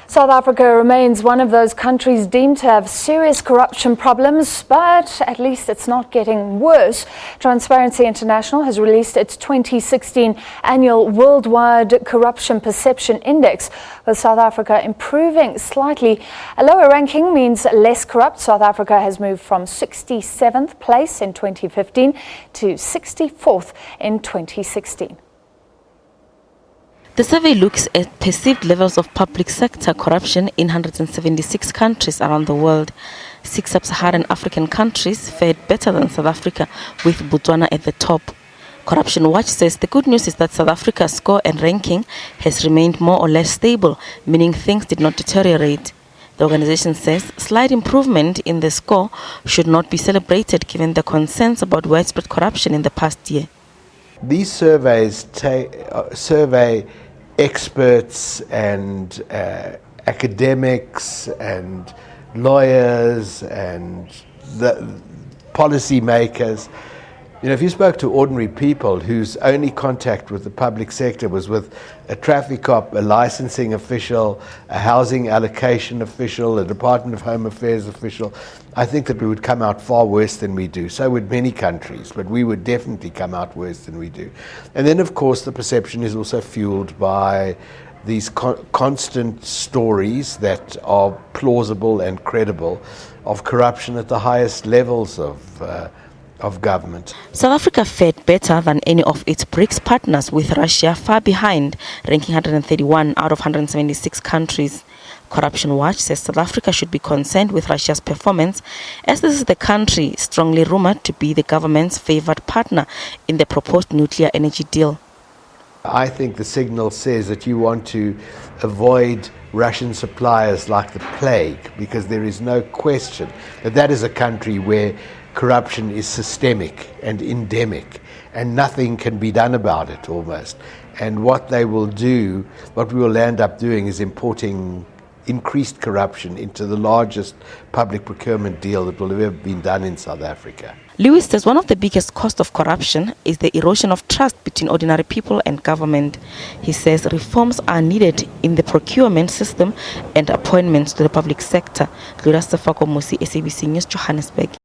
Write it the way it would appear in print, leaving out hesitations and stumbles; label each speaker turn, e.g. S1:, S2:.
S1: South Africa remains one of those countries deemed to have serious corruption problems, but at least it's not getting worse. Transparency International has released its 2016 annual Worldwide Corruption Perception Index, with South Africa improving slightly. A lower ranking means less corrupt. South Africa has moved from 67th place in 2015 to 64th in 2016.
S2: The survey looks at perceived levels of public sector corruption in 176 countries around the world. 6 sub-Saharan African countries fared better than South Africa, with Botswana at the top. Corruption Watch says the good news is that South Africa's score and ranking has remained more or less stable, meaning things did not deteriorate. The organization says slight improvement in the score should not be celebrated given the concerns about widespread corruption in the past year.
S3: These surveys survey experts and academics and lawyers and the policy makers. You know, if you spoke to ordinary people whose only contact with the public sector was with a traffic cop, a licensing official, a housing allocation official, a Department of Home Affairs official, I think that we would come out far worse than we do. So would many countries, but we would definitely come out worse than we do. And then, of course, the perception is also fueled by these constant stories that are plausible and credible of corruption at the highest levels of government.
S2: South Africa fared better than any of its BRICS partners, with Russia far behind, ranking 131 out of 176 countries. Corruption Watch says South Africa should be concerned with Russia's performance, as this is the country strongly rumored to be the government's favored partner in the proposed nuclear energy deal.
S3: I think the signal says that you want to avoid Russian suppliers like the plague, because there is no question that that is a country where corruption is systemic and endemic, and nothing can be done about it almost. And what they will do, what we will end up doing, is importing increased corruption into the largest public procurement deal that will have ever been done in South Africa.
S2: Lewis says one of the biggest costs of corruption is the erosion of trust between ordinary people and government. He says reforms are needed in the procurement system and appointments to the public sector. SABC News, Johannesburg.